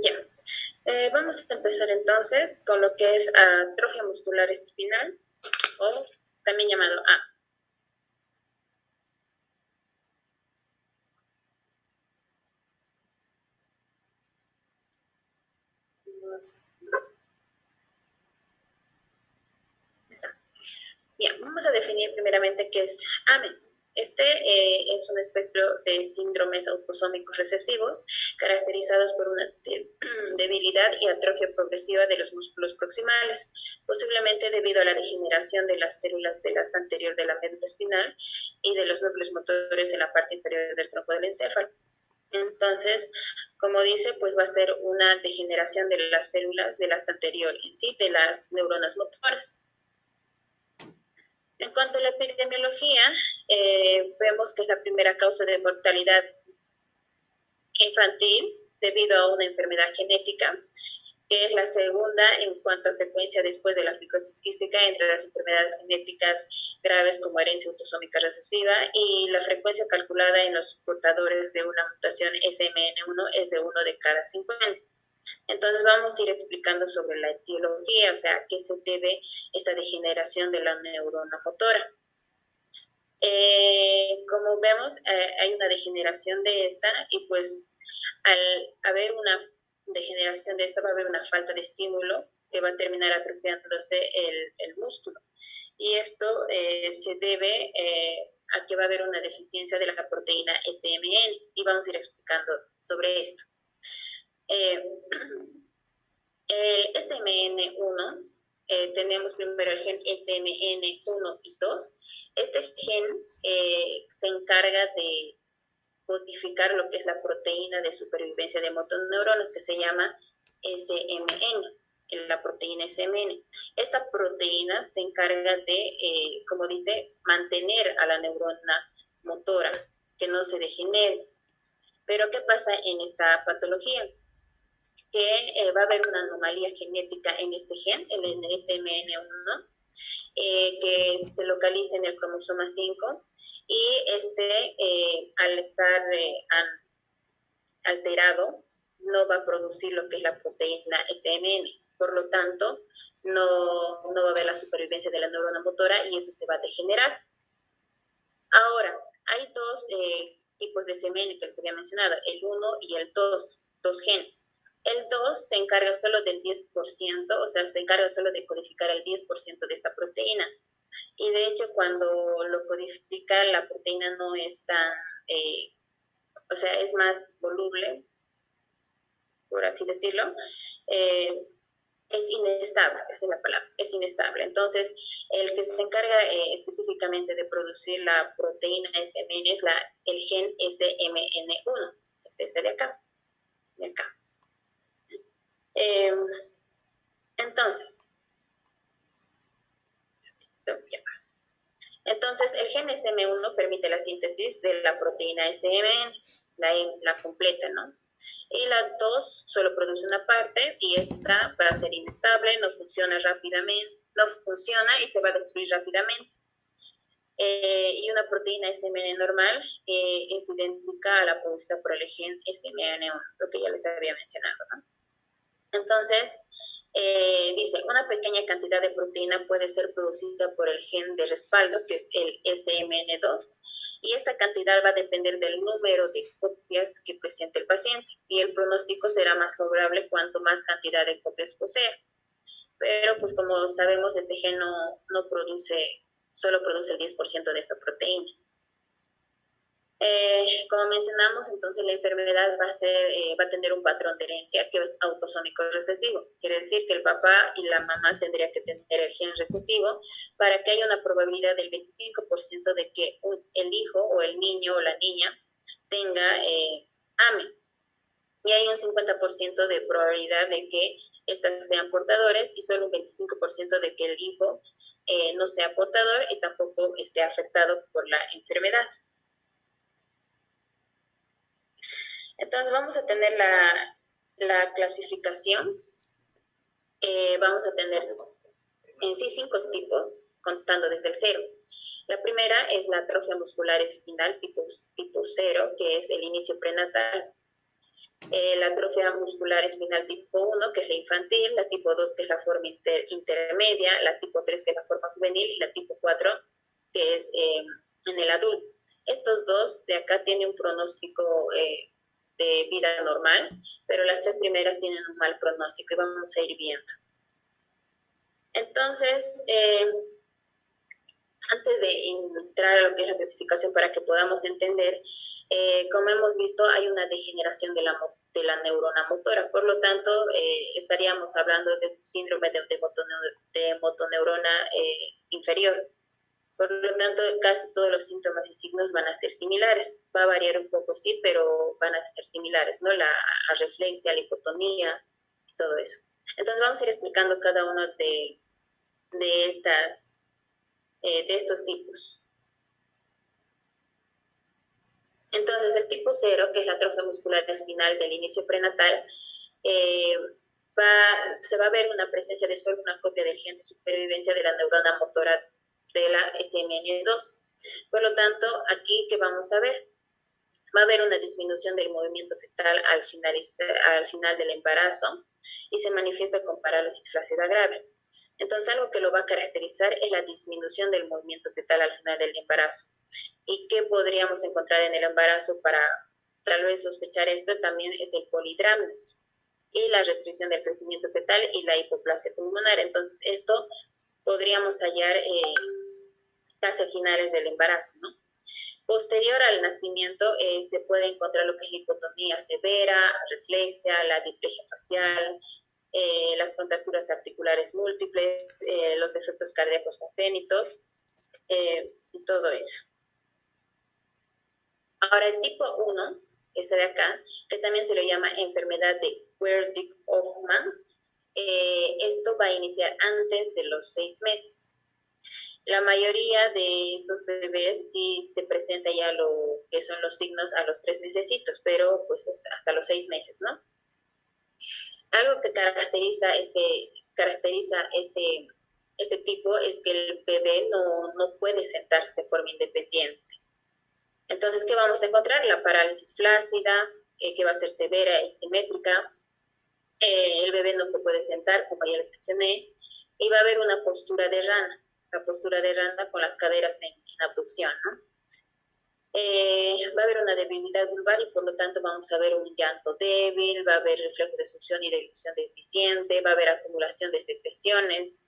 Ya. Vamos a empezar entonces con lo que es atrofia muscular espinal, o también llamado A. Está. Bien, vamos a definir primeramente qué es AME. Este es un espectro de síndromes autosómicos recesivos caracterizados por una debilidad y atrofia progresiva de los músculos proximales, posiblemente debido a la degeneración de las células del asta anterior de la médula espinal y de los núcleos motores en la parte inferior del tronco del encéfalo. Entonces, como dice, pues va a ser una degeneración de las células del asta anterior en sí, de las neuronas motoras. En cuanto a la epidemiología, vemos que es la primera causa de mortalidad infantil debido a una enfermedad genética, que es la segunda en cuanto a frecuencia después de la fibrosis quística entre las enfermedades genéticas graves como herencia autosómica recesiva, y la frecuencia calculada en los portadores de una mutación SMN1 es de 1 de cada 50. Entonces vamos a ir explicando sobre la etiología, o sea, a qué se debe esta degeneración de la neurona motora. Como vemos, hay una degeneración de esta, y pues al haber una degeneración de esta va a haber una falta de estímulo que va a terminar atrofiándose el músculo. Y esto se debe a que va a haber una deficiencia de la proteína SMN, y vamos a ir explicando sobre esto. El SMN1, tenemos primero el gen SMN1 y 2. Este gen se encarga de codificar lo que es la proteína de supervivencia de motoneuronas, que se llama SMN, la proteína SMN. Esta proteína se encarga de, como dice, mantener a la neurona motora, que no se degenere. Pero ¿qué pasa en esta patología? Que va a haber una anomalía genética en este gen, el SMN1, que se localiza en el cromosoma 5, y al estar alterado, no va a producir lo que es la proteína SMN. Por lo tanto, no va a haber la supervivencia de la neurona motora, y se va a degenerar. Ahora, hay dos tipos de SMN que les había mencionado, el 1 y el 2, dos genes. El 2 se encarga solo del 10%, o sea, se encarga solo de codificar el 10% de esta proteína. Y de hecho, cuando lo codifica, la proteína no es tan, o sea, es más voluble, por así decirlo. Es inestable, esa es la palabra, es inestable. Entonces, el que se encarga específicamente de producir la proteína SMN es el gen SMN1, que es este de acá. De acá. Entonces, el gen SM1 permite la síntesis de la proteína SMN, la completa, ¿no? Y la 2 solo produce una parte, y esta va a ser inestable, no funciona rápidamente, no funciona y se va a destruir rápidamente. Y una proteína SMN normal es idéntica a la producida por el gen SMN1, lo que ya les había mencionado, ¿no? Entonces, dice, una pequeña cantidad de proteína puede ser producida por el gen de respaldo, que es el SMN2, y esta cantidad va a depender del número de copias que presente el paciente, y el pronóstico será más favorable cuanto más cantidad de copias posea. Pero pues como sabemos, este gen solo produce el 10% de esta proteína. Como mencionamos, entonces la enfermedad va a tener un patrón de herencia que es autosómico recesivo. Quiere decir que el papá y la mamá tendrían que tener el gen recesivo para que haya una probabilidad del 25% de que el hijo o el niño o la niña tenga AME. Y hay un 50% de probabilidad de que estas sean portadores, y solo un 25% de que el hijo no sea portador y tampoco esté afectado por la enfermedad. Entonces vamos a tener la clasificación. Vamos a tener en sí 5 tipos, contando desde el 0. La primera es la atrofia muscular espinal tipo 0, que es el inicio prenatal. La atrofia muscular espinal tipo 1, que es la infantil, la tipo 2, que es la forma intermedia, la tipo 3, que es la forma juvenil, y la tipo 4, que es en el adulto. Estos dos de acá tienen un pronóstico de vida normal, pero las tres primeras tienen un mal pronóstico y vamos a ir viendo. Entonces, antes de entrar a lo que es la clasificación para que podamos entender, como hemos visto, hay una degeneración de la neurona motora. Por lo tanto, estaríamos hablando de un síndrome de motoneurona inferior. Por lo tanto, casi todos los síntomas y signos van a ser similares. Va a variar un poco, sí, pero van a ser similares, ¿no? La areflexia, la hipotonía, todo eso. Entonces, vamos a ir explicando cada uno de de estos tipos. Entonces, el tipo 0, que es la atrofia muscular espinal del inicio prenatal, eh, se va a ver una presencia de solo una copia del gen de supervivencia de la neurona motora de la SMN2. Por lo tanto, aquí, ¿qué vamos a ver? Va a haber una disminución del movimiento fetal al final del embarazo y se manifiesta con parálisis flácida grave. Entonces, algo que lo va a caracterizar es la disminución del movimiento fetal al final del embarazo. ¿Y qué podríamos encontrar en el embarazo para tal vez sospechar esto? También es el polidramnios y la restricción del crecimiento fetal y la hipoplasia pulmonar. Entonces, esto podríamos hallar casi a finales del embarazo, ¿no? Posterior al nacimiento se puede encontrar lo que es la hipotonía severa, reflexia, la displasia facial, las contracturas articulares múltiples, los defectos cardíacos congénitos y todo eso. Ahora, el tipo 1, este de acá, que también se le llama enfermedad de Wernicke-Hoffmann, esto va a iniciar antes de los 6 meses. La mayoría de estos bebés sí se presenta ya lo que son los signos a los 3 mesecitos, pero pues hasta los 6 meses, ¿no? Algo que caracteriza este tipo es que el bebé no puede sentarse de forma independiente. Entonces, ¿qué vamos a encontrar? La parálisis flácida, que va a ser severa e simétrica. El bebé no se puede sentar, como ya les mencioné, y va a haber una postura de rana, la postura de rana con las caderas en abducción, ¿no? Va a haber una debilidad vulvar y por lo tanto vamos a ver un llanto débil, va a haber reflejo de succión y de ilusión deficiente, va a haber acumulación de secreciones,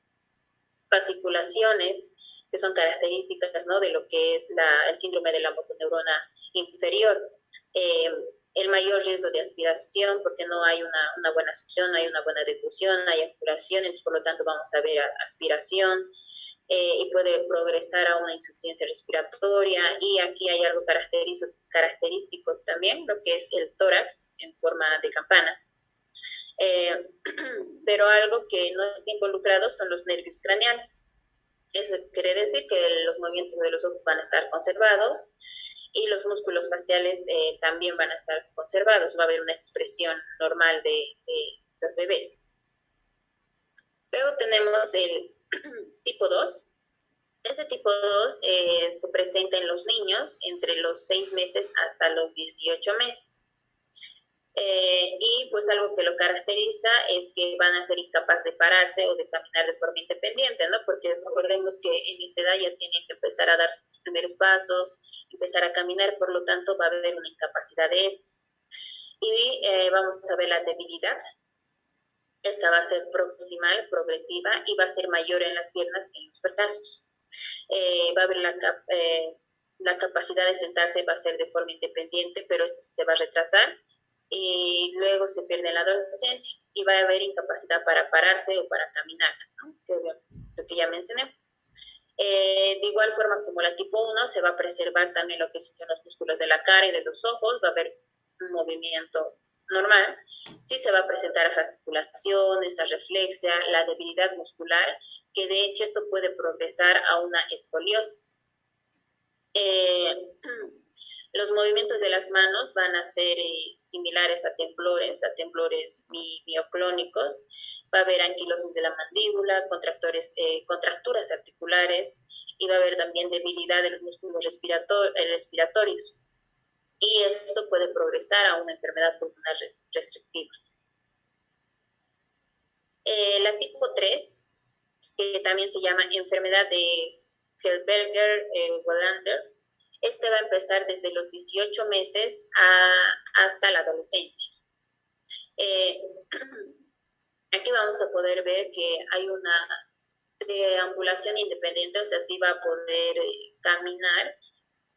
fasciculaciones, que son características, ¿no?, de lo que es el síndrome de la motoneurona inferior. El mayor riesgo de aspiración, porque no hay una buena succión, no hay una buena difusión, no hay acumulación, entonces por lo tanto vamos a ver aspiración. Y puede progresar a una insuficiencia respiratoria. Y aquí hay algo característico también, lo que es el tórax en forma de campana. Pero algo que no está involucrado son los nervios craneales. Eso quiere decir que los movimientos de los ojos van a estar conservados y los músculos faciales también van a estar conservados. Va a haber una expresión normal de los bebés. Luego tenemos el tipo 2. Este tipo 2 se presenta en los niños entre los 6 meses hasta los 18 meses. Y pues algo que lo caracteriza es que van a ser incapaces de pararse o de caminar de forma independiente, ¿no? Porque recordemos que en esta edad ya tienen que empezar a dar sus primeros pasos, empezar a caminar, por lo tanto va a haber una incapacidad de esto. Y vamos a ver la debilidad. Esta va a ser proximal, progresiva y va a ser mayor en las piernas que en los brazos. Va a haber la capacidad de sentarse, va a ser de forma independiente, pero se va a retrasar y luego se pierde la adolescencia y va a haber incapacidad para pararse o para caminar, ¿no? Lo que ya mencioné. De igual forma como la tipo 1, se va a preservar también lo que son los músculos de la cara y de los ojos, va a haber un movimiento normal. Sí se va a presentar a fasciculaciones, a reflexia, la debilidad muscular, que de hecho esto puede progresar a una escoliosis. Los movimientos de las manos van a ser similares a temblores mioclónicos. Va a haber anquilosis de la mandíbula, contracturas articulares y va a haber también debilidad de los músculos respiratorios. y esto puede progresar a una enfermedad pulmonar restrictiva. La tipo 3, que también se llama enfermedad de Felberger-Wallander, este va a empezar desde los 18 meses hasta la adolescencia. Aquí vamos a poder ver que hay una deambulación independiente, o sea, sí va a poder caminar,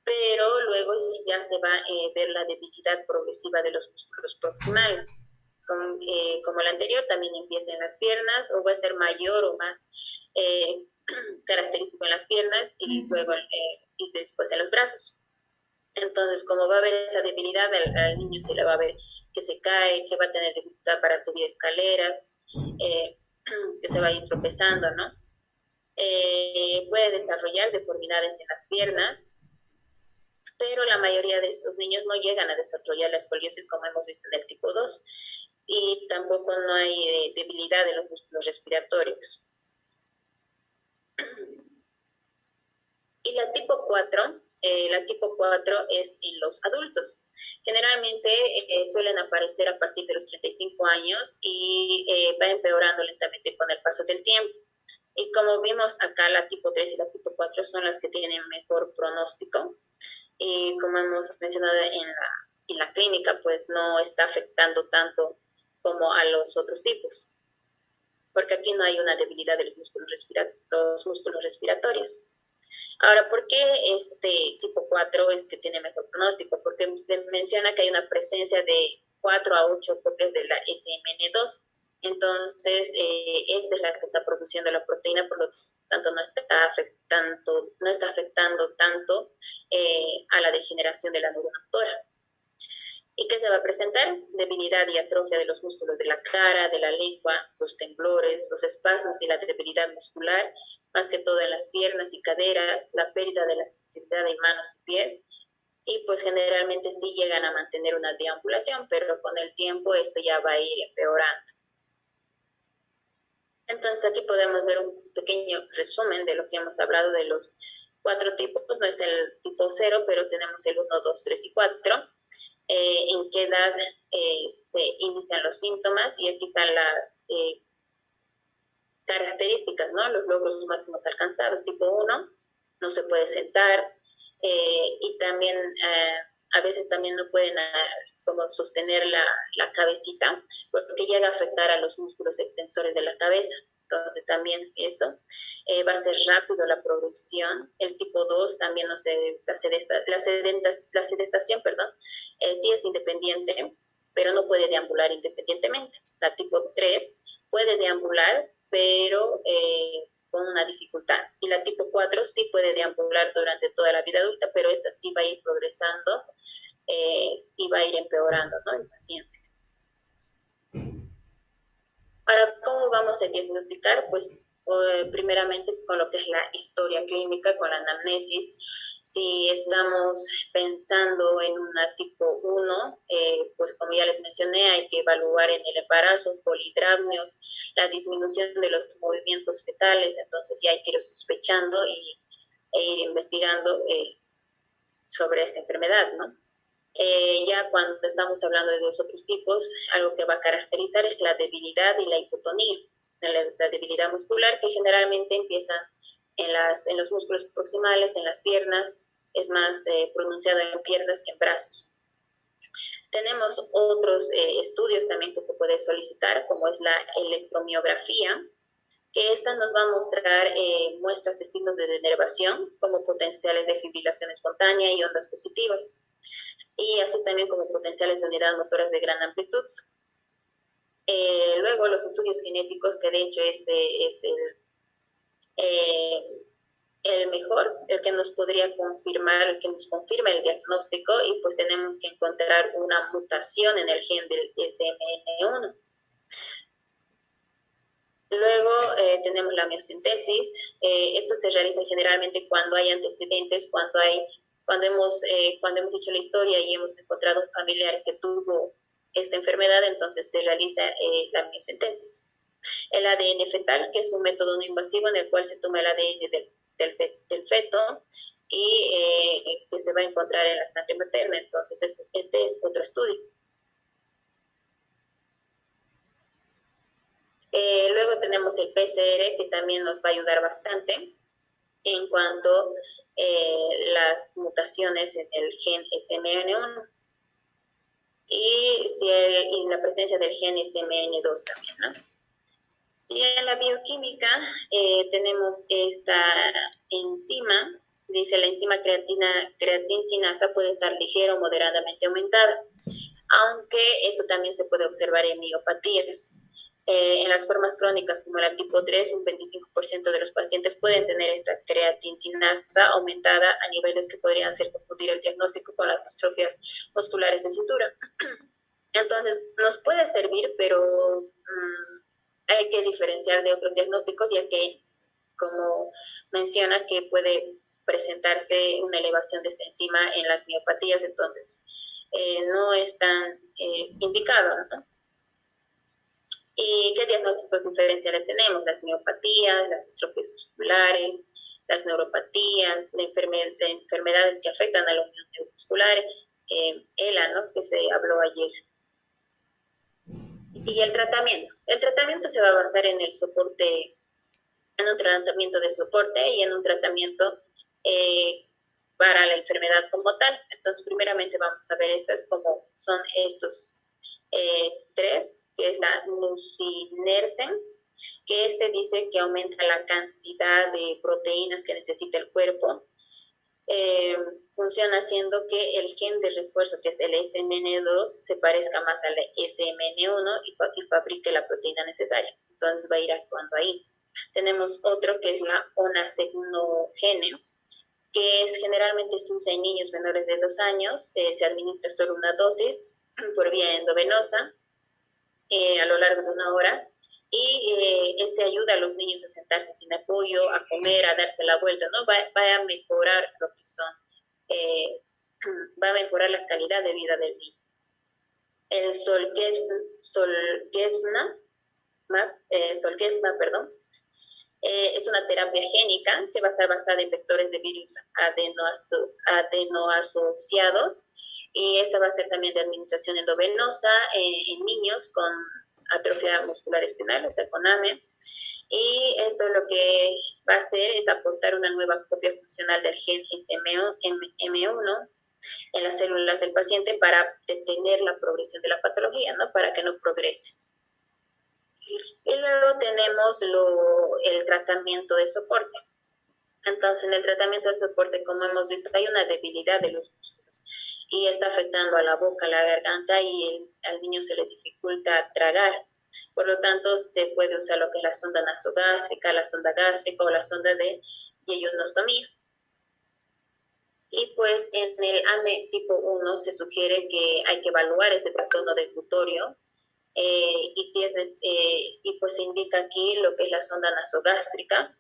pero luego ya se va a ver la debilidad progresiva de los músculos proximales. Como la anterior, también empieza en las piernas, o va a ser mayor o más característico en las piernas y luego y después en los brazos. Entonces, como va a haber esa debilidad, al niño se le va a ver que se cae, que va a tener dificultad para subir escaleras, que se va a ir tropezando, ¿no? Puede desarrollar deformidades en las piernas, pero la mayoría de estos niños no llegan a desarrollar la escoliosis como hemos visto en el tipo 2 y tampoco no hay debilidad de los músculos respiratorios. Y la tipo 4 es en los adultos. Generalmente suelen aparecer a partir de los 35 años y va empeorando lentamente con el paso del tiempo. Y como vimos acá, la tipo 3 y la tipo 4 son las que tienen mejor pronóstico. Y como hemos mencionado en la clínica, pues no está afectando tanto como a los otros tipos, porque aquí no hay una debilidad de los músculos respiratorios. Ahora, ¿por qué este tipo 4 es que tiene mejor pronóstico? Porque se menciona que hay una presencia de 4 a 8 copias de la SMN2. Entonces, esta es la que está produciendo la proteína, por lo tanto no está afectando tanto a la degeneración de la neurona motora. ¿Y qué se va a presentar? Debilidad y atrofia de los músculos de la cara, de la lengua, los temblores, los espasmos y la debilidad muscular, más que todo en las piernas y caderas, la pérdida de la sensibilidad de manos y pies, y pues generalmente sí llegan a mantener una deambulación, pero con el tiempo esto ya va a ir empeorando. Entonces aquí podemos ver un pequeño resumen de lo que hemos hablado de los 4 tipos. No está el tipo 0, pero tenemos el 1, 2, 3 y 4. En qué edad se inician los síntomas, y aquí están las características, ¿no? Los logros máximos alcanzados. Tipo 1, no se puede sentar, y también a veces también no pueden como sostener la cabecita, porque llega a afectar a los músculos extensores de la cabeza. Entonces también eso va a ser rápido la progresión. El tipo 2 también no se, la sedestación, perdón, sí es independiente, pero no puede deambular independientemente. La tipo 3 puede deambular, pero con una dificultad. Y la tipo 4 sí puede deambular durante toda la vida adulta, pero esta sí va a ir progresando y va a ir empeorando, ¿no? El paciente. Ahora, ¿cómo vamos a diagnosticar? Pues primeramente con lo que es la historia clínica, con la anamnesis. Si estamos pensando en una tipo 1, pues como ya les mencioné, hay que evaluar en el embarazo polidramnios, la disminución de los movimientos fetales, entonces ya hay que ir sospechando e ir investigando sobre esta enfermedad, ¿no? Ya cuando estamos hablando de los otros tipos, algo que va a caracterizar es la debilidad y la hipotonía. La debilidad muscular, que generalmente empieza en los músculos proximales, en las piernas, es más pronunciado en piernas que en brazos. Tenemos otros estudios también que se puede solicitar, como es la electromiografía, que esta nos va a mostrar muestras de signos de denervación, como potenciales de fibrilación espontánea y ondas positivas, y así también como potenciales de unidades motoras de gran amplitud. Luego los estudios genéticos, que de hecho este es el mejor, el que nos podría confirmar, el que nos confirma el diagnóstico, y pues tenemos que encontrar una mutación en el gen del SMN1. Luego tenemos la miosintesis. Esto se realiza generalmente cuando hay antecedentes, cuando hemos hecho la historia y hemos encontrado un familiar que tuvo esta enfermedad, entonces se realiza la miosintesis. El ADN fetal, que es un método no invasivo en el cual se toma el ADN del feto y que se va a encontrar en la sangre materna. Entonces, este es otro estudio. Luego tenemos el PCR, que también nos va a ayudar bastante en cuanto las mutaciones en el gen SMN1 y la presencia del gen SMN2 también, ¿no? Y en la bioquímica tenemos esta enzima, dice la enzima creatinsinasa puede estar ligera o moderadamente aumentada, aunque esto también se puede observar en miopatías. En las formas crónicas como la tipo 3, un 25% de los pacientes pueden tener esta creatinsinasa aumentada a niveles que podrían hacer confundir el diagnóstico con las distrofias musculares de cintura. Entonces, nos puede servir, pero hay que diferenciar de otros diagnósticos, ya que, como menciona, que puede presentarse una elevación de esta enzima en las miopatías, entonces no es tan indicado, ¿no? ¿Y qué diagnósticos diferenciales tenemos? Las miopatías, las distrofias musculares, las neuropatías, enfermedades que afectan a la unión neuromuscular, ELA, ¿no?, que se habló ayer. Y el tratamiento. El tratamiento se va a basar en el soporte, en un tratamiento de soporte y en un tratamiento para la enfermedad como tal. Entonces, primeramente vamos a ver estas como son estos tres, que es la nusinersen, que dice que aumenta la cantidad de proteínas que necesita el cuerpo. Funciona haciendo que el gen de refuerzo, que es el SMN2, se parezca más al SMN1 y fabrique la proteína necesaria. Entonces va a ir actuando ahí. Tenemos otro que es la onacegnogene, que generalmente se usa en niños menores de 2 años. Se administra solo una dosis por vía endovenosa a lo largo de 1 hora. Y ayuda a los niños a sentarse sin apoyo, a comer, a darse la vuelta, ¿no? Va a mejorar lo que son, va a mejorar la calidad de vida del niño. El Zolgensma, perdón, es una terapia génica que va a estar basada en vectores de virus adenoasociados, y esta va a ser también de administración endovenosa en niños con atrofia muscular espinal, o sea, con AME. Y esto lo que va a hacer es aportar una nueva copia funcional del gen SM1 en las células del paciente para detener la progresión de la patología, ¿no? Para que no progrese. Y luego tenemos el tratamiento de soporte. Entonces, en el tratamiento de soporte, como hemos visto, hay una debilidad de los músculos y está afectando a la boca, a la garganta, y al niño se le dificulta tragar. Por lo tanto, se puede usar lo que es la sonda nasogástrica, la sonda gástrica o la sonda de yeyonostomía. Y pues en el AME tipo 1 se sugiere que hay que evaluar este trastorno deglutirio, y pues se indica aquí lo que es la sonda nasogástrica,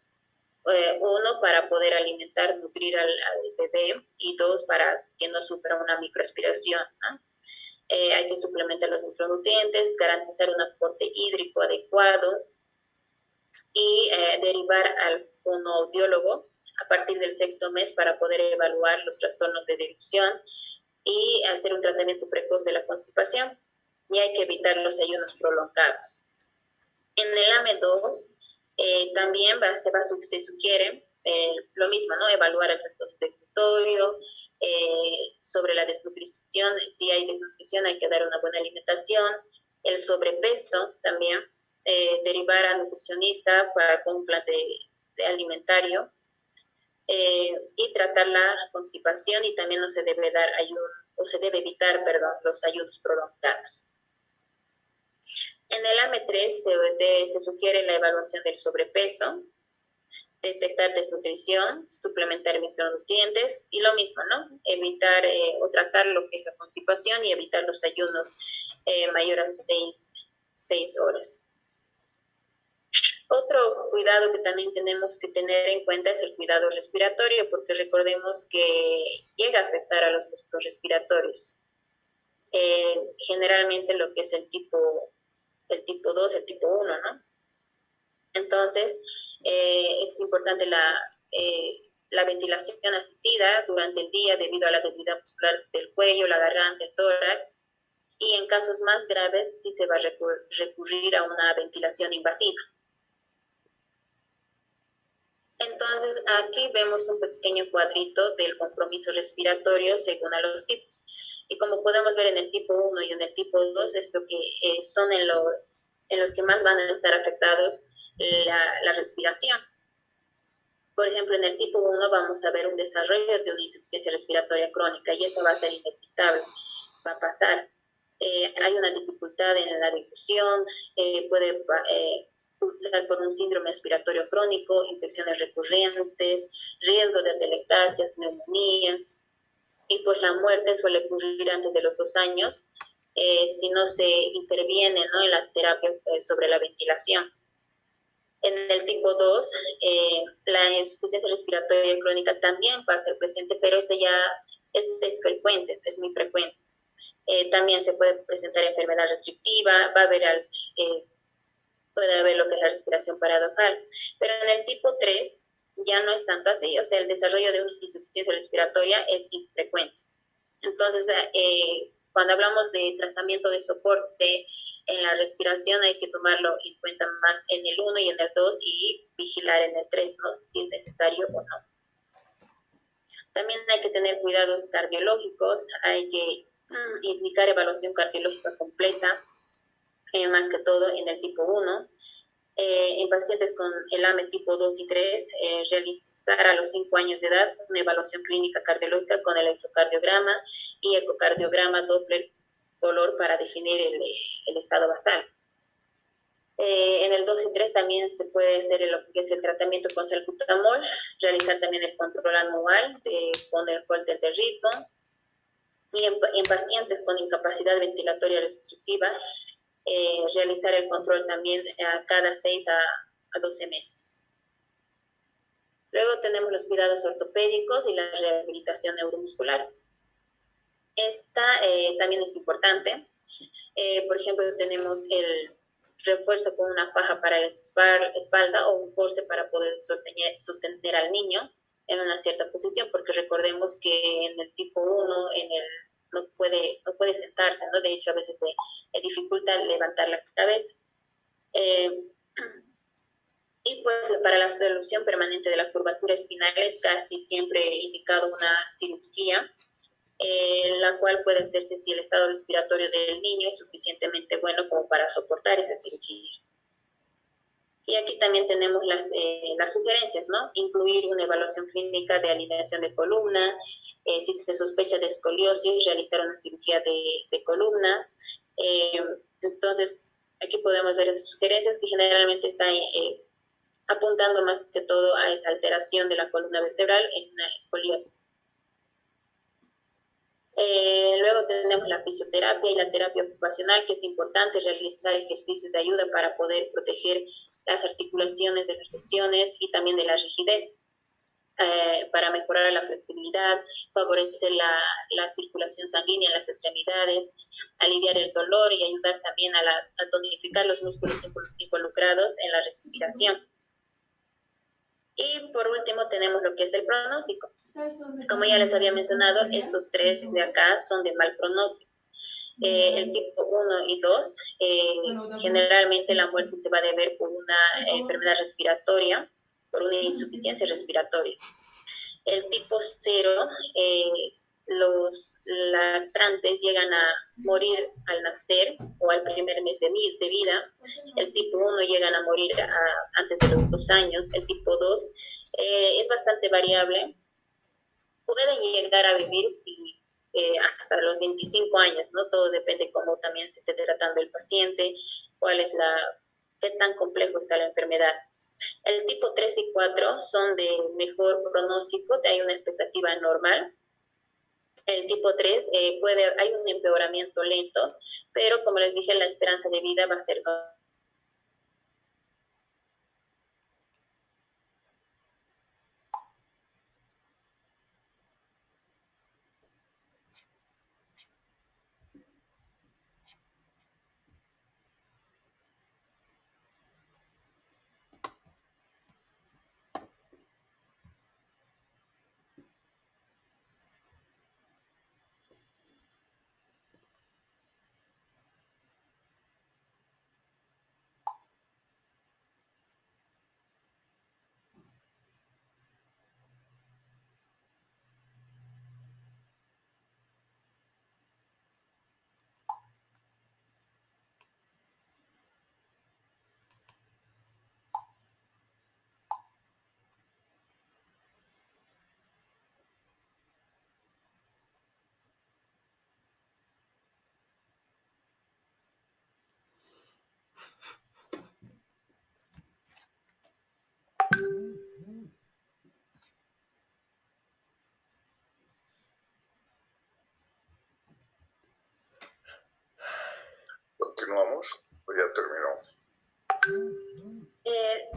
1 para poder alimentar, nutrir al bebé, y 2 para que no sufra una microaspiración, ¿no? Hay que suplementar los micronutrientes, garantizar un aporte hídrico adecuado y derivar al fonoaudiólogo a partir del 6º mes para poder evaluar los trastornos de deglución y hacer un tratamiento precoz de la constipación. Y hay que evitar los ayunos prolongados. En el AME2 también se sugiere lo mismo, ¿no? Evaluar el trastorno deglutorio, sobre la desnutrición. Si hay desnutrición, hay que dar una buena alimentación. El sobrepeso también, derivar a nutricionista con un plan de alimentario, y tratar la constipación, y también no se debe dar se debe evitar, los ayunos prolongados. En el AME3 se sugiere la evaluación del sobrepeso, detectar desnutrición, suplementar micronutrientes y lo mismo, ¿no? Evitar o tratar lo que es la constipación y evitar los ayunos mayores a 6 horas. Otro cuidado que también tenemos que tener en cuenta es el cuidado respiratorio, porque recordemos que llega a afectar a los músculos respiratorios. Generalmente lo que es el tipo 2, el tipo 1, ¿no? Entonces, es importante la ventilación asistida durante el día debido a la debilidad muscular del cuello, la garganta, el tórax, y en casos más graves sí se va a recurrir a una ventilación invasiva. Entonces, aquí vemos un pequeño cuadrito del compromiso respiratorio según a los tipos. Y como podemos ver en el tipo 1 y en el tipo 2, es lo que son en los que más van a estar afectados la respiración. Por ejemplo, en el tipo 1 vamos a ver un desarrollo de una insuficiencia respiratoria crónica y esto va a ser inevitable, va a pasar. Hay una dificultad en la difusión, puede cursar por un síndrome respiratorio crónico, infecciones recurrentes, riesgo de atelectasias, neumonías, y pues la muerte suele ocurrir antes de los 2 años si no se interviene, ¿no?, en la terapia sobre la ventilación. En el tipo 2, la insuficiencia respiratoria crónica también va a ser presente, pero este es frecuente, es muy frecuente. También se puede presentar enfermedad restrictiva, puede haber lo que es la respiración paradojal. Pero en el tipo 3 ya no es tanto así, o sea, el desarrollo de una insuficiencia respiratoria es infrecuente. Entonces, cuando hablamos de tratamiento de soporte en la respiración, hay que tomarlo en cuenta más en el 1 y en el 2 y vigilar en el 3, ¿no?, si es necesario o no. También hay que tener cuidados cardiológicos, hay que indicar evaluación cardiológica completa, más que todo en el tipo 1. En pacientes con el AME tipo 2 y 3, realizar a los 5 años de edad una evaluación clínica cardiológica con electrocardiograma y ecocardiograma Doppler color para definir el estado basal. En el 2 y 3 también se puede hacer lo que es el tratamiento con salbutamol, realizar también el control anual con el Holter de ritmo, y en pacientes con incapacidad ventilatoria restrictiva, realizar el control también a cada 6 a 12 meses. Luego tenemos los cuidados ortopédicos y la rehabilitación neuromuscular. Esta también es importante. Por ejemplo, tenemos el refuerzo con una faja para la espalda o un corse para poder sostener al niño en una cierta posición, porque recordemos que en el tipo 1 no puede sentarse, ¿no? De hecho, a veces le dificulta levantar la cabeza. Y pues para la solución permanente de la curvatura espinal es casi siempre indicado una cirugía, la cual puede hacerse si el estado respiratorio del niño es suficientemente bueno como para soportar esa cirugía. Y aquí también tenemos las sugerencias, ¿no? Incluir una evaluación clínica de alineación de columna, si se sospecha de escoliosis, realizar una cirugía de columna. Entonces, aquí podemos ver esas sugerencias que generalmente están apuntando más que todo a esa alteración de la columna vertebral en una escoliosis. Luego tenemos la fisioterapia y la terapia ocupacional, que es importante realizar ejercicios de ayuda para poder proteger las articulaciones de las lesiones y también de la rigidez, para mejorar la flexibilidad, favorecer la circulación sanguínea en las extremidades, aliviar el dolor y ayudar también a tonificar los músculos involucrados en la respiración. Y por último tenemos lo que es el pronóstico. Como ya les había mencionado, estos 3 de acá son de mal pronóstico. El tipo 1 y 2, generalmente la muerte se va a deber por una enfermedad respiratoria, por una insuficiencia respiratoria. El tipo 0, los lactantes llegan a morir al nacer o al primer mes de vida. El tipo 1 llegan a morir antes de los 2 años. El tipo 2 es bastante variable. Pueden llegar a vivir hasta los 25 años, ¿no? Todo depende cómo también se esté tratando el paciente, qué tan complejo está la enfermedad. El tipo 3 y 4 son de mejor pronóstico, hay una expectativa normal. El tipo 3 hay un empeoramiento lento, pero como les dije, la esperanza de vida va a ser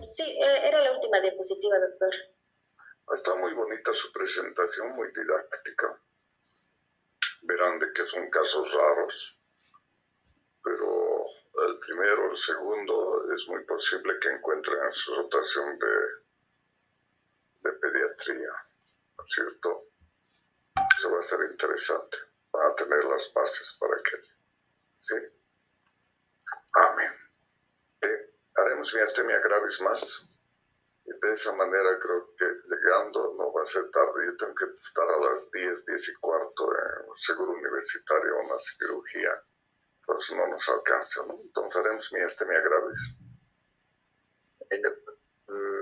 Sí, era la última diapositiva, doctor. Está muy bonita su presentación, muy didáctica. Verán de que son casos raros, pero el primero, el segundo, es muy posible que encuentren en su rotación de pediatría, ¿no es cierto? Eso va a ser interesante. Van a tener las bases para que... ¿Sí? Amén. Haremos miastenia gravis más. Y de esa manera creo que llegando no va a ser tarde. Yo tengo que estar a las 10, 10 y cuarto en el seguro universitario, una cirugía. Por eso no nos alcanza, ¿no? Entonces haremos miastenia gravis.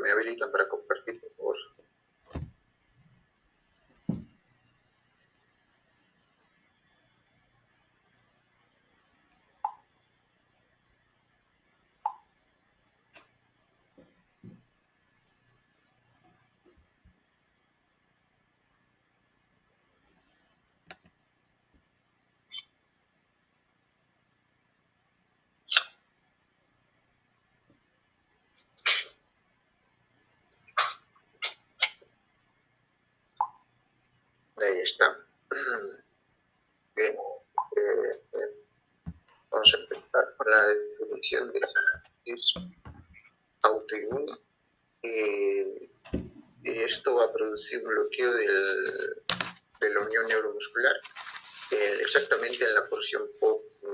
Me habilitan para compartir, por favor. Ahí está. Bien. Vamos a empezar con la definición de es autoinmune. Y esto va a producir un bloqueo de la unión neuromuscular, exactamente en la porción post.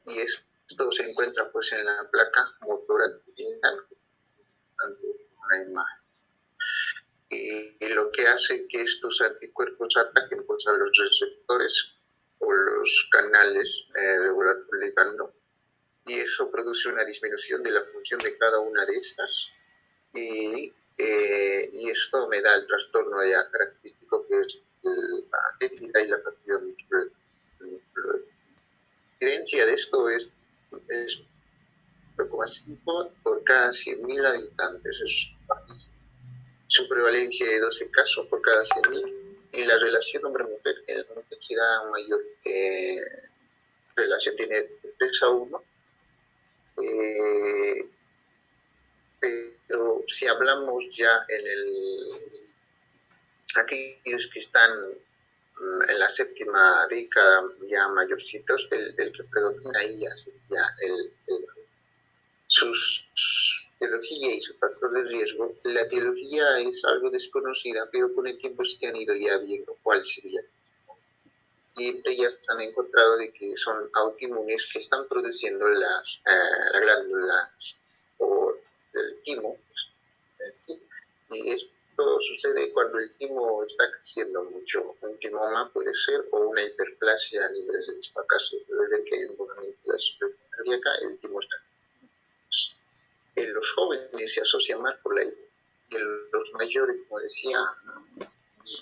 Y esto se encuentra pues en la placa motora terminal, una imagen. Y lo que hace que estos anticuerpos ataquen pues, a los receptores o los canales regular ligando, y eso produce una disminución de la función de cada una de estas, y esto me da el trastorno ya característico que es la debilidad y la fatiga muscular. La evidencia de esto es 0,5 por cada 100.000 habitantes, es bajísimo. Su prevalencia de 12 casos por cada 100.000, y la relación hombre-mujer en una intensidad mayor relación tiene 3 a 1, pero si hablamos ya aquellos que están en la séptima década ya mayorcitos, el que predomina ahí ya sería su etiología y su factor de riesgo. La etiología es algo desconocida, pero con el tiempo se han ido ya viendo cuál sería. Y entre ellas han encontrado de que son autoinmunes que están produciendo las glándulas o el timo. ¿Sí? Y esto sucede cuando el timo está creciendo mucho. Un timoma puede ser, o una hiperplasia a nivel de esta casa, puede ver que hay un movimiento de la circulación cardíaca, el timo está. En los jóvenes se asocia más por la edad. En los mayores, como decía,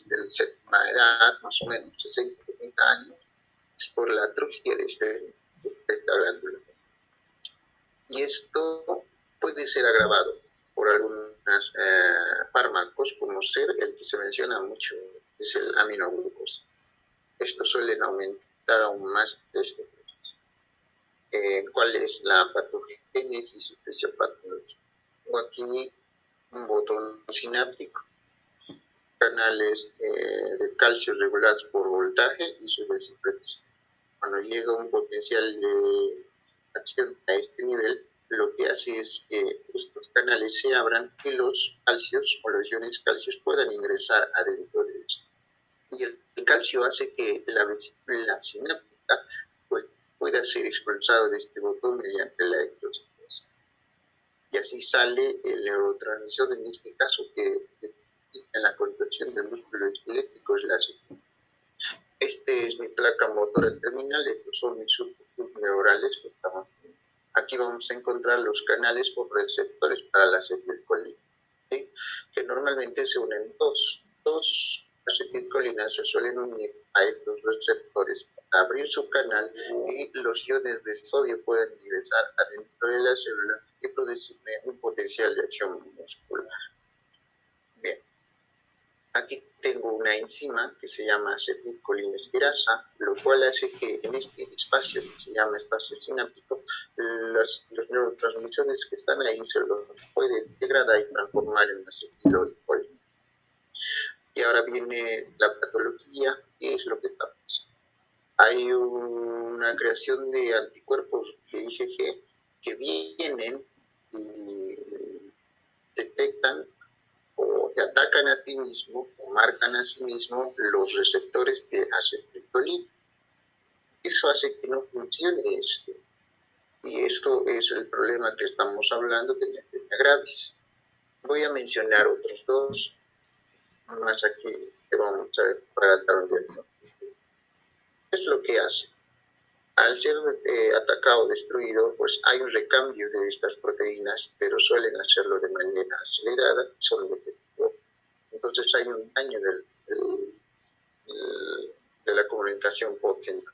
de séptima edad, más o menos 60, 70 años, es por la atrofia de esta glándula. Y esto puede ser agravado por algunos fármacos, como ser el que se menciona mucho, es el aminoglucosa. Estos suelen aumentar aún más este proceso. ¿Cuál es la patogénesis y fisiopatología? Tengo aquí un botón sináptico, canales de calcio regulados por voltaje y su reciprocidad. Cuando llega un potencial de acción a este nivel, lo que hace es que estos canales se abran y los calcios o los iones calcios puedan ingresar adentro de esto. Y el calcio hace que la vesícula sináptica pues, pueda ser expulsado de este botón mediante la electrosíntesis. Y así sale el neurotransmisor, en este caso, que en la contracción del músculo esquelético es la citocina. Este es mi placa motora terminal, estos son mis subconscientes neurales que estamos viendo. Aquí vamos a encontrar los canales o receptores para la acetilcolina, ¿sí? Que normalmente se unen dos acetilcolinas se suelen unir a estos receptores para abrir su canal y los iones de sodio pueden ingresar adentro de la célula y producirme un potencial de acción muscular. Bien, aquí tengo una enzima que se llama acetilcolinesterasa, lo cual hace que en este espacio que se llama espacio sináptico, los neurotransmisores que están ahí se los puede degradar y transformar en acetilo y colina. Y ahora viene la patología, ¿qué es lo que está pasando? Hay una creación de anticuerpos de IgG que vienen y detectan o te atacan a ti mismo o marcan a sí mismo los receptores de acetilcolina. Eso hace que no funcione esto. Y esto es el problema que estamos hablando de miastenia gravis. Voy a mencionar otros dos más aquí que vamos a ver para dar un diagnóstico. ¿Qué es lo que hace? Al ser atacado o destruido, pues hay un recambio de estas proteínas, pero suelen hacerlo de manera acelerada y son defectivos. Entonces hay un daño de la comunicación post-sinaptic,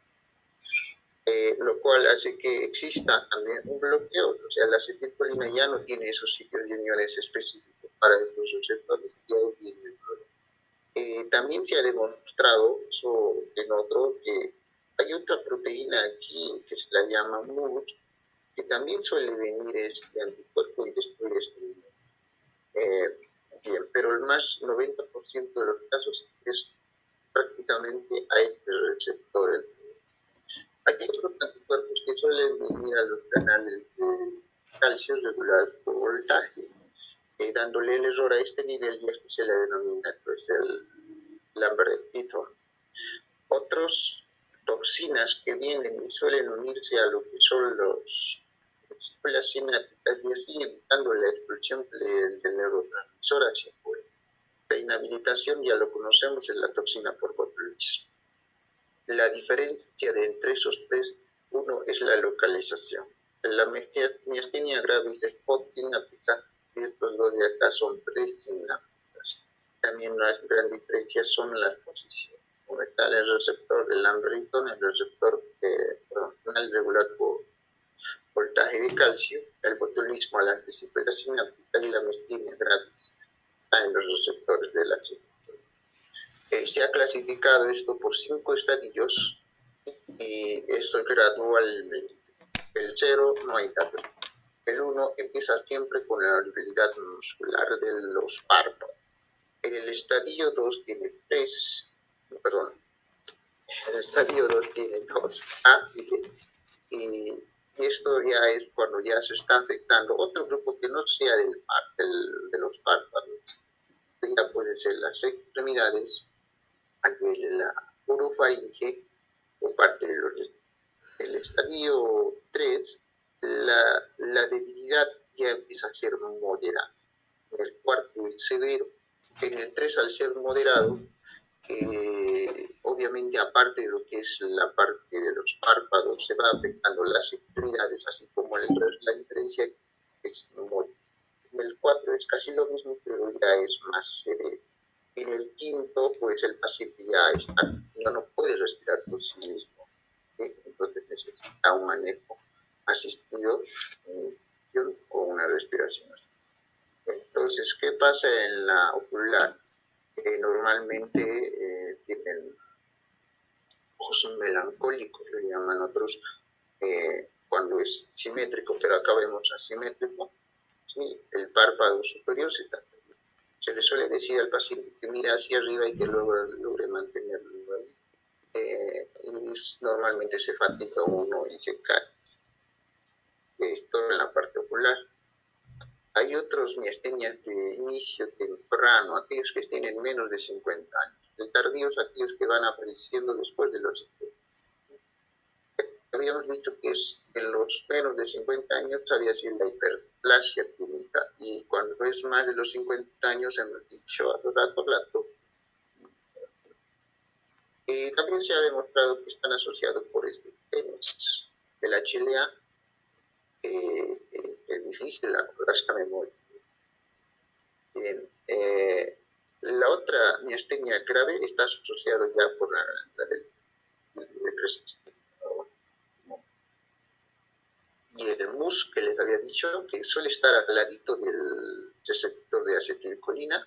lo cual hace que exista también un bloqueo. O sea, la acetilcolina ya no tiene esos sitios de uniones específicos para estos receptores y ahí viene el problema. También se ha demostrado, eso en otro, que hay otra proteína aquí que se la llama MUT, que también suele venir este anticuerpo y destruir este bien, pero el más 90% de los casos es prácticamente a este receptor. Hay otros anticuerpos que suelen venir a los canales de calcio regulados por voltaje, dándole el error a este nivel, y esto se le denomina pues el Lambert-Eaton. Otros toxinas que vienen y suelen unirse a lo que son las sinápticas y así evitando la expulsión del neurotransmisor hacia afuera. La inhabilitación ya lo conocemos, es la toxina por botulismo. La diferencia de entre esos tres, uno es la localización. La miastenia gravis es postsináptica y estos dos de acá son presinápticas. También las gran diferencias son las posiciones. Como está el receptor del Lambert-Eaton, el receptor canal regular por voltaje de calcio, el botulismo a la vesícula sináptica y la miastenia gravis está en los receptores de la acetilcolina. Se ha clasificado esto por 5 estadios y esto gradualmente. El 0 no hay datos. El 1 empieza siempre con la debilidad muscular de los párpados. En el estadio 2 tiene 3, perdón, el estadio 2 tiene 2 A y B. Y esto ya es cuando ya se está afectando otro grupo que no sea de los párpados. Ya puede ser las extremidades, de la orofaringe o parte de los. El estadio 3, la debilidad ya empieza a ser moderada. El cuarto es severo. En el 3, al ser moderado, obviamente aparte de lo que es la parte de los párpados, se va afectando las extremidades, así como la diferencia es moderada. En el 4 es casi lo mismo, pero ya es más severo. En el 5, pues el paciente ya no puede respirar por sí mismo. Entonces necesita un manejo asistido o una respiración asistida. Entonces, ¿qué pasa en la ocular? Normalmente tienen ojos melancólicos, lo llaman otros, cuando es simétrico, pero acá vemos asimétrico. ¿Sí? El párpado superior se le suele decir al paciente que mira hacia arriba y que logre mantenerlo ahí. Y normalmente se fatiga uno y se cae. Esto en la parte ocular. Hay otros miastenias de inicio temprano, aquellos que tienen menos de 50 años. El tardío es aquellos que van apareciendo después de los 50. Habíamos dicho que en los menos de 50 años había sido la hiperplasia tímica, y cuando es más de los 50 años hemos dicho a los ratos la atrofia. También se ha demostrado que están asociados por este tenis. El HLA es difícil acordar esta memoria. Bien, la otra miastenia grave está asociada ya por la del y el MUS que les había dicho, que suele estar al ladito del receptor de acetilcolina,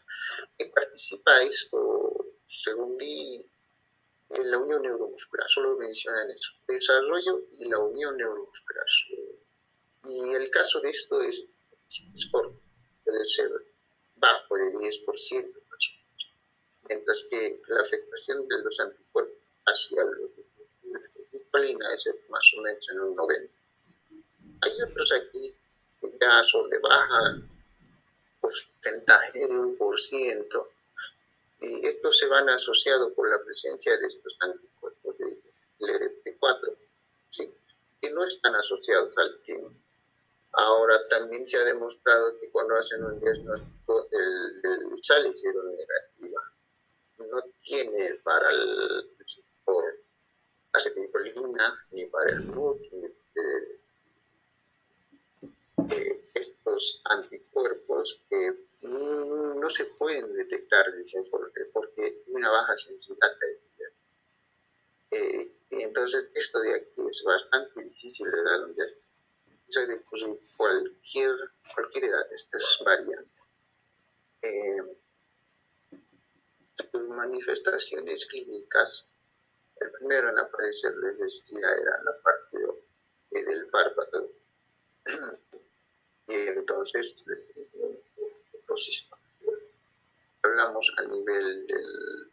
que participa esto según vi, en la unión neuromuscular, solo mencionan eso, desarrollo y la unión neuromuscular. Y el caso de esto es debe ser bajo de 10%, mientras que la afectación de los anticuerpos hacia la insulina es más o menos en un 90%. Hay otros aquí que ya son de baja porcentaje, de 1%, y estos se van asociados por la presencia de estos anticuerpos de LRP4, ¿sí? Que no están asociados al tiempo. Ahora también se ha demostrado que cuando hacen un diagnóstico el sal hicieron negativa. No tiene para el por acetilcolina, ni para el MUT, ni estos anticuerpos que no se pueden detectar, dicen, porque una baja sensibilidad a este. Entonces, esto de aquí es bastante difícil de dar un diagnóstico. De cualquier edad, esta es variante. Manifestaciones clínicas, el primero en aparecer, les decía, era la parte del párpado. Y entonces, hablamos a nivel del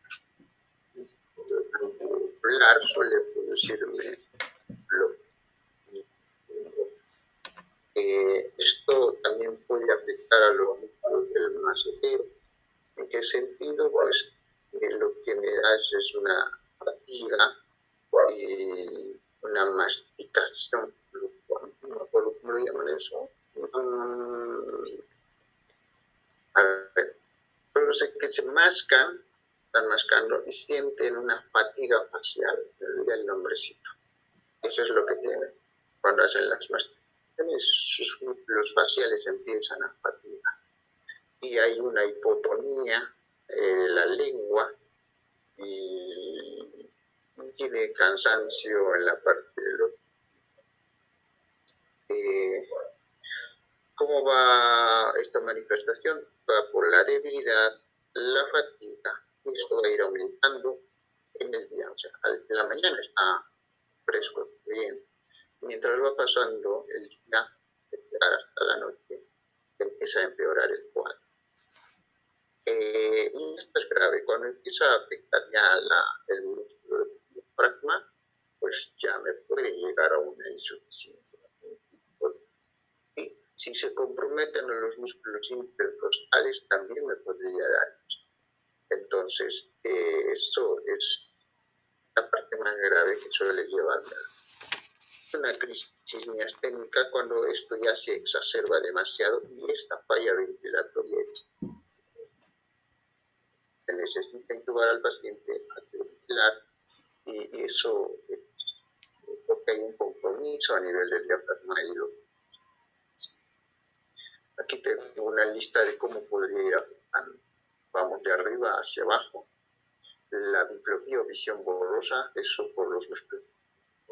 ocular, suele producirme esto también puede afectar a los músculos del masotero. ¿En qué sentido? Pues lo que me da es una fatiga y una masticación. No me acuerdo cómo lo llaman eso. A ver, pero sé que se mascan, están mascando y sienten una fatiga facial del nombrecito. Eso es lo que tienen cuando hacen las masticaciones. Sus músculos faciales empiezan a fatigar y hay una hipotonía de la lengua y tiene cansancio en la parte de los... ¿Cómo va esta manifestación? Va por la debilidad, la fatiga, y esto va a ir aumentando en el día. O sea, en la mañana está fresco, bien. Mientras va pasando el día, hasta la noche, empieza a empeorar el cuadro. Y esto es grave. Cuando empieza a afectar ya el músculo del diafragma, pues ya me puede llegar a una insuficiencia. ¿Sí? Si se comprometen los músculos intercostales, también me podría dar. Entonces, esto es la parte más grave que suele llevarme a una crisis miasténica cuando esto ya se exacerba demasiado y esta falla ventilatoria se necesita intubar al paciente a ventilar y eso porque hay un compromiso a nivel del diafragma y aquí tengo una lista de cómo podría ir afectando. Vamos de arriba hacia abajo. La diplopía o visión borrosa, eso por los músculos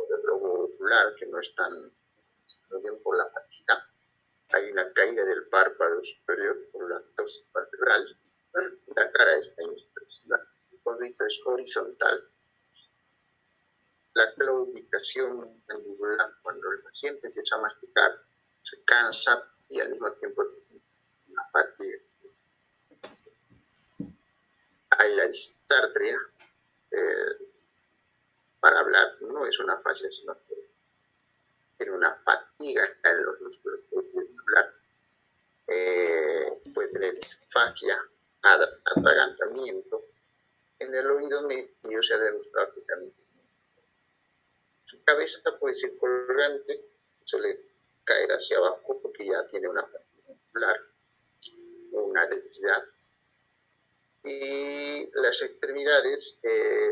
del globo ocular que no están bien por la fatiga. Hay una caída del párpado superior por la ptosis vertebral. La cara está inexpresiva. El sonrisa es horizontal. La claudicación mandibular, cuando el paciente empieza a masticar, se cansa y al mismo tiempo tiene una fatiga. Hay la disartria, para hablar, no es una fascia, sino que tiene una fatiga en los músculos que pueden hablar. Puede tener disfagia, atragantamiento. En el oído medio se ha demostrado que también su cabeza puede ser colgante, suele caer hacia abajo porque ya tiene una fatiga muscular o una debilidad. Y las extremidades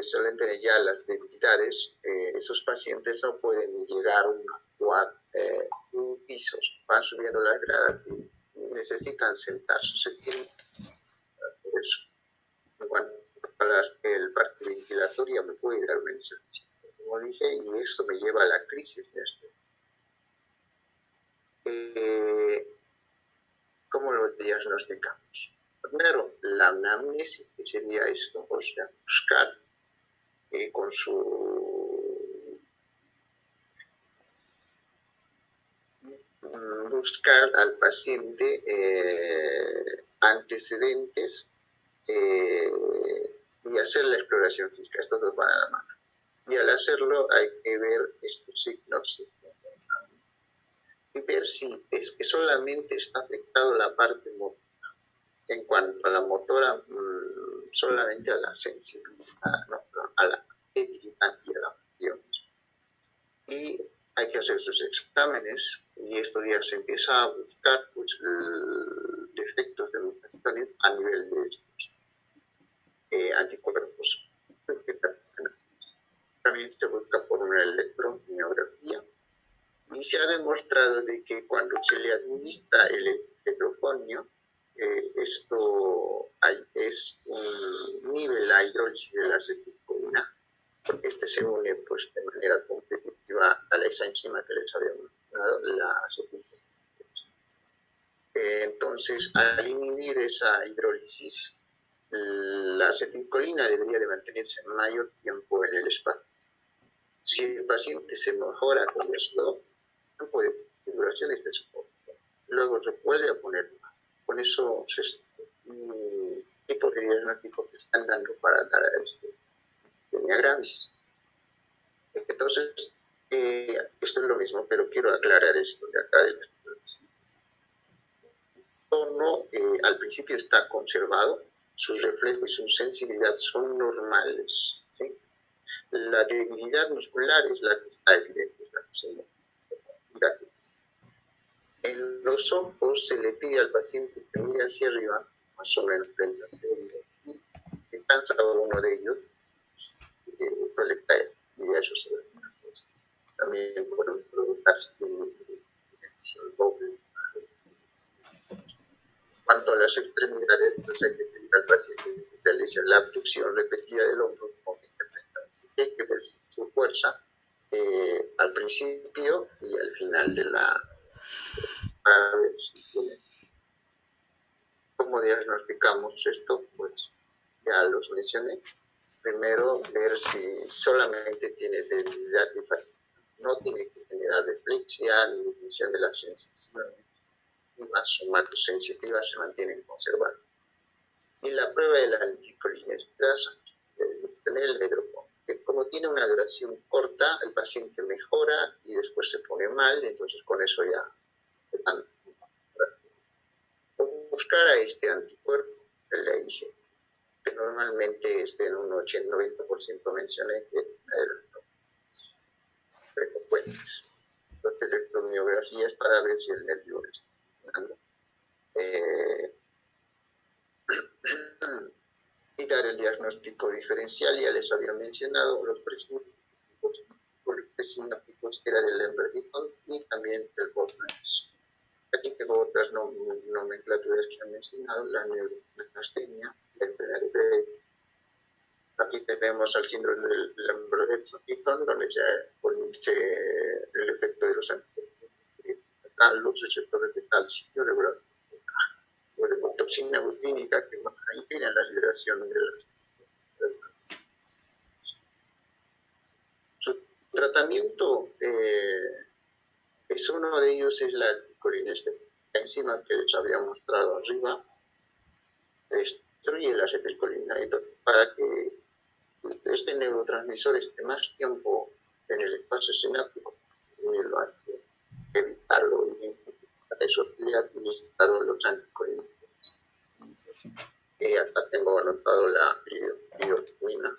suelen tener ya las debilidades. Esos pacientes no pueden ni llegar a un piso, van subiendo las gradas y necesitan sentarse. Por eso, en cuanto a el parte ventilatoria, me puede dar una insuficiencia, como dije, y eso me lleva a la crisis de esto. ¿Cómo lo diagnosticamos? Primero, la anamnesis, que sería esto, o sea, buscar con buscar al paciente antecedentes y hacer la exploración física. Estos dos van a la mano. Y al hacerlo hay que ver estos signos y ver si es que solamente está afectado la parte motora. En cuanto a la motora, solamente a la sensibilidad, ¿no? A la debilidad y a la función. Y hay que hacer sus exámenes y esto ya se empieza a buscar pues, defectos de mutaciones a nivel de anticuerpos. También se busca por una electromiografía y se ha demostrado de que cuando se le administra el electroconio, esto es un nivel la hidrólisis de la acetilcolina, porque este se une pues, de manera competitiva a esa enzima que les había mencionado, la acetilcolina. Entonces, al inhibir esa hidrólisis, la acetilcolina debería de mantenerse mayor tiempo en el espacio. Si el paciente se mejora con esto, el tiempo de duración está soporte. Luego se vuelve a poner más. Con eso es un tipo de diagnóstico que están dando para dar a este tenía gravis. Entonces, esto es lo mismo, pero quiero aclarar esto de acá de las tono al principio está conservado, sus reflejos y su sensibilidad son normales. ¿Sí? La debilidad muscular es la que está evidente, es la que se mira. En los ojos se le pide al paciente que mire hacia arriba, más o menos 30 segundos, y si cansa uno de ellos, suele caer, y de eso se ve una cosa. También pueden provocarse dimensión doble. En cuanto a las extremidades, pues hay que pedir al paciente que realice la abducción repetida del hombro con 20-30 veces. Hay que ver su fuerza al principio y al final de la para ver si tiene. ¿Cómo diagnosticamos esto? Pues ya los mencioné. Primero, ver si solamente tiene debilidad y fatiga. No tiene que tener areflexia ni disminución de las sensaciones. Y más somatosensitivas se mantienen conservadas. Y la prueba de la anticolinestasa, tener el hidroponio, que como tiene una duración corta, el paciente mejora y después se pone mal, entonces con eso ya se dan. Buscar a este anticuerpo, el IgG, que normalmente en un 80-90% mencioné que es frecuentes. Las electromiografías para ver si el nervio está funcionando. Y dar el diagnóstico diferencial, ya les había mencionado los presinápticos que era del Lambert-Eaton y también del Botmans. Aquí tengo otras nomenclaturas que han mencionado, la neurostenia, la enfermedad de Brett. Aquí tenemos al síndrome del Lambert-Eaton, donde se el efecto de los anticuerpos, los receptores de calcio regulados de toxina butínica que impiden la liberación de las. Su tratamiento es uno de ellos, es la anticolinestasa. La enzima que les había mostrado arriba destruye la acetilcolina. Entonces, para que este neurotransmisor esté más tiempo en el espacio sináptico, hay que evitarlo y para eso le he administrado los anticolinos. Acá tengo anotado la biotimina.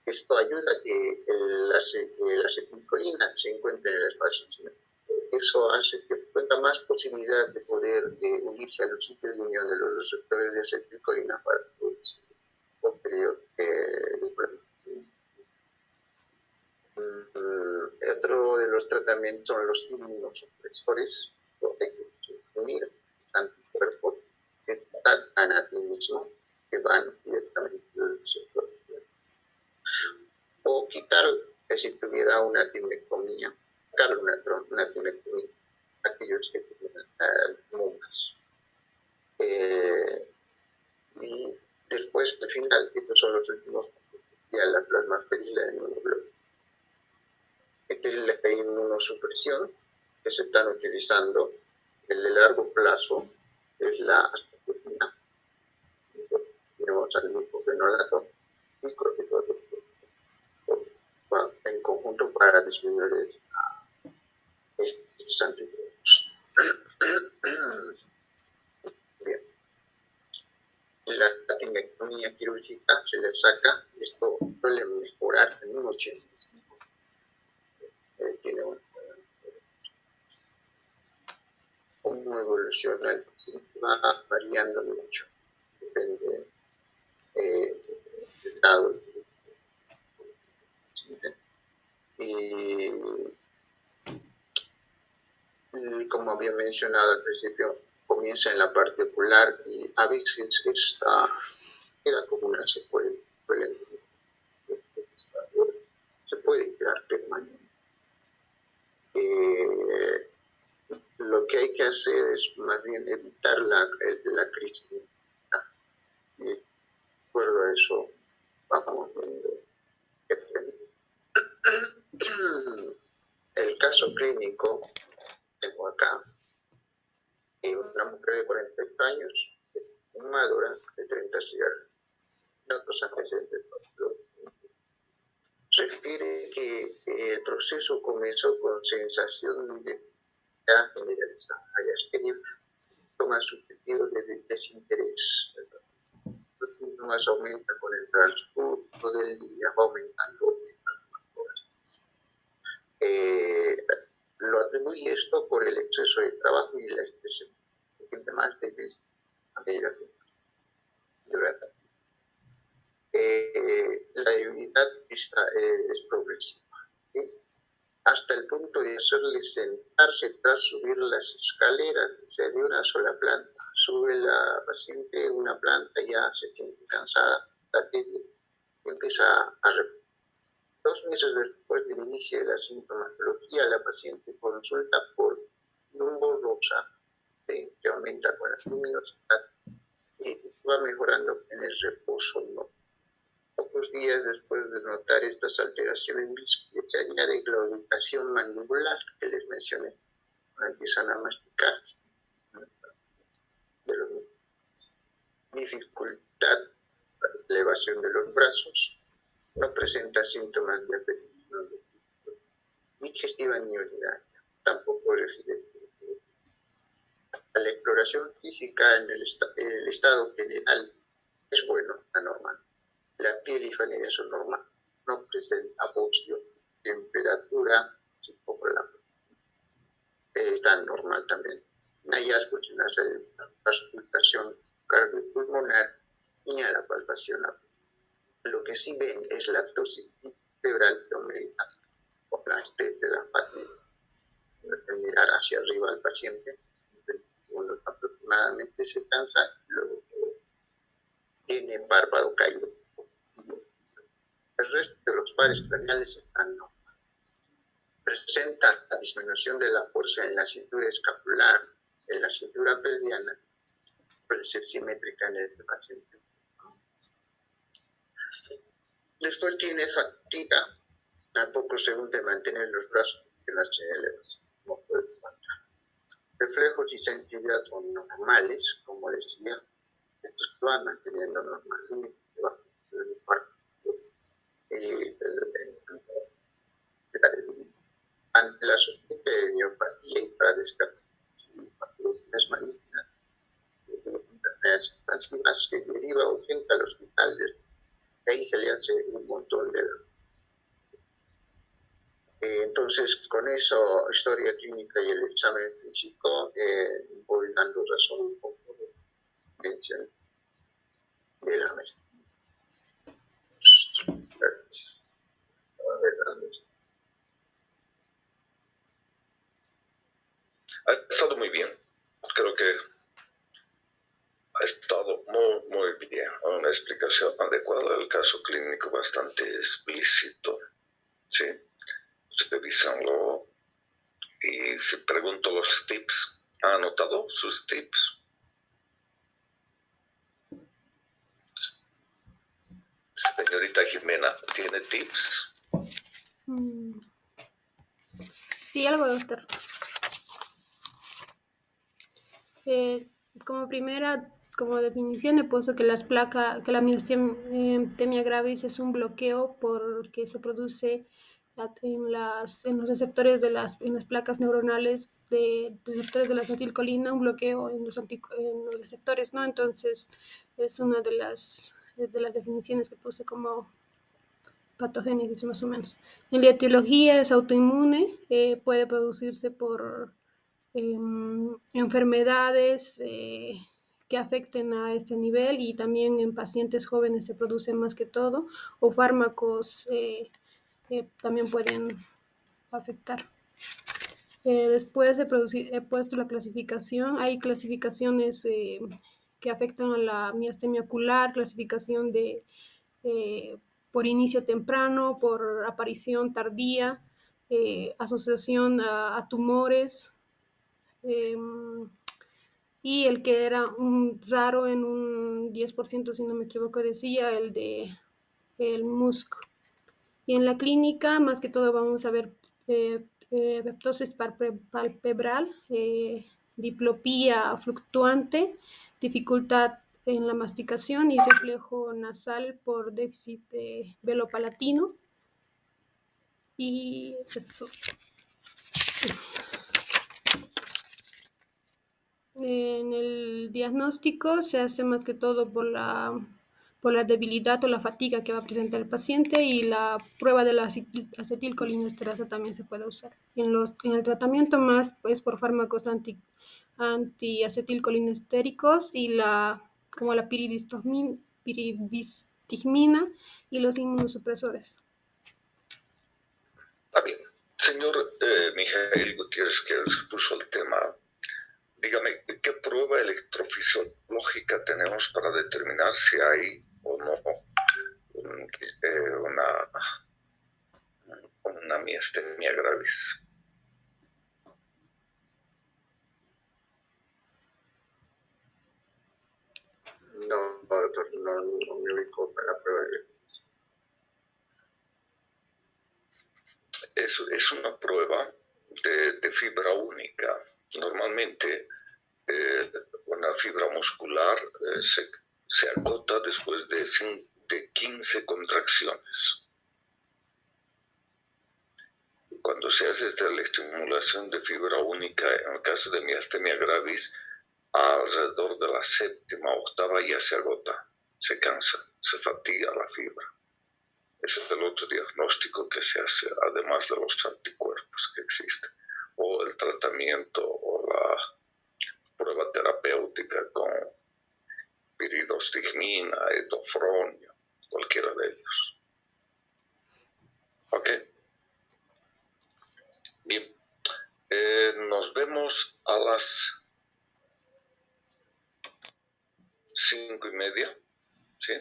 Esto ayuda a que la acetilcolina se encuentre en el espacio sináptico. Eso hace que tenga más posibilidad de poder unirse a los sitios de unión de los receptores de acetilcolina para producir un periodo de protección. Otro de los tratamientos son los inmunosupresores, hay que unir anticuerpos que atacan a ti mismo, que van directamente al receptor. O quitar, si tuviera una timectomía, sacar una timectomía, aquellos que tienen mumas. Y después, al final, estos son los últimos, ya la plasmaferis, la inmunoglobulina. Esta es la inmunosupresión que se están utilizando en el largo plazo, es la aspirina. Tenemos al microfenolato y corticoide en conjunto para disminuir estos anticuerpos. Bien. La tinectomía quirúrgica se le saca, esto suele mejorar en un 85%. Tiene cómo evoluciona el paciente, va variando mucho, depende del grado del paciente. Y como había mencionado al principio, comienza en la parte ocular y a veces queda como una secuela. Se puede quedar permanente. Lo que hay que hacer es más bien evitar la crisis. Y de acuerdo a eso, vamos viendo. El caso clínico, tengo acá, una mujer de 48 años, fumadora de 30 cigarros, otros antecedentes. Refiere que el proceso comenzó con sensación de generalizada, hayas tenido síntomas subjetivos de desinterés. Los síntomas aumentan con el transcurso del día, va aumentando. Lo atribuye esto por el exceso de trabajo y la estrés. Se siente más débil a medida que dura. La debilidad es progresiva, ¿sí? Hasta el punto de hacerle sentarse tras subir las escaleras de una sola planta. Sube la paciente una planta, ya se siente cansada, está débil, y empieza a repetir. 2 meses después del inicio de la sintomatología, la paciente consulta por lumbo rosa, que aumenta con la luminosidad y va mejorando en el reposo, ¿no? Pocos días después de notar estas alteraciones visuales, se añade claudicación mandibular, que les mencioné, empiezan a masticar, dificultad para la elevación de los brazos, no presenta síntomas de apetito digestiva ni urinaria, tampoco refiere. La exploración física en el estado general es bueno, anormal. La piel y fanería son normal, no presenta bocio, temperatura, está normal también. Hay hallazgos en la auscultación cardiopulmonar ni a la palpación. Lo que sí ven es la lactosis cerebral que aumenta con la estés de la fatiga. Mirar hacia arriba al paciente, 20 segundos aproximadamente, se cansa y luego tiene párpado caído. El resto de los pares craneales están normales. Presenta la disminución de la fuerza en la cintura escapular, en la cintura pelviana, puede ser simétrica en el paciente. Después tiene fatiga, tampoco se de mantener los brazos en las elevadas. Reflejos y sensibilidad son normales, como decía, estos se van manteniendo normalmente. Ante la sospecha de miopatía y para descartar patologías malignas, enfermedades expansivas, se deriva urgente al hospital. De ahí se le hace un montón de... entonces, con eso, historia clínica y el examen físico, voy dando razón un poco de mención de la maestría. Gracias. Ha estado muy bien. Creo que ha estado muy bien. Una explicación adecuada del caso clínico, bastante explícito. Sí, revísanlo. Y si pregunto los tips, ¿Ha anotado sus tips? Señorita Jimena, ¿tiene tips? Sí, algo, doctor. Como definición he puesto que que la miastenia gravis es un bloqueo porque se produce en los receptores en las placas neuronales de receptores de la acetilcolina, un bloqueo en en los receptores, ¿no? Entonces es una de las definiciones que puse como patogénesis más o menos. En la etiología es autoinmune, puede producirse por enfermedades que afecten a este nivel, y también en pacientes jóvenes se produce más que todo, o fármacos también pueden afectar. Después he puesto la clasificación. Hay clasificaciones que afectan a la miastenia ocular, clasificación de por inicio temprano, por aparición tardía, asociación a tumores, eh, y el que era un raro en un 10%, si no me equivoco, decía el MUSC. Y en la clínica, más que todo, vamos a ver ptosis palpebral, diplopía fluctuante, dificultad en la masticación y reflejo nasal por déficit velopalatino. Y eso. En el diagnóstico se hace más que todo por la debilidad o la fatiga que va a presentar el paciente, y la prueba de la acetilcolinesterasa también se puede usar. En el tratamiento más es por fármacos antiacetilcolinestéricos como la piridistigmina y los inmunosupresores. Está bien. Señor Mijael Gutiérrez, que puso el tema, dígame, ¿qué prueba electrofisiológica tenemos para determinar si hay o no una miastenia gravis? No, doctor, no me ubico para la prueba de electrofisiología. Es una prueba de fibra única. Normalmente una fibra muscular se agota después de 15 contracciones. Cuando se hace esta estimulación de fibra única, en el caso de miastenia gravis, alrededor de la séptima, octava ya se agota, se cansa, se fatiga la fibra. Ese es el otro diagnóstico que se hace, además de los anticuerpos que existen, o el tratamiento o la prueba terapéutica con piridostigmina, etofronio, cualquiera de ellos. ¿Ok? Bien. Nos vemos a las 5:30, ¿sí?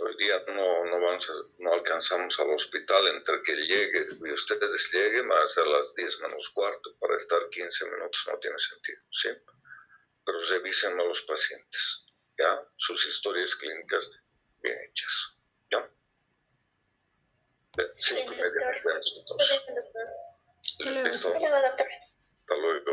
Hoy día no alcanzamos al hospital entre que llegue y ustedes lleguen, va a ser las 10:45, para estar 15 minutos no tiene sentido, ¿sí? Pero revisen a los pacientes, ¿ya? Sus historias clínicas bien hechas, ¿ya? 5:30 nos vemos entonces. Hasta luego. Listo. Hasta luego.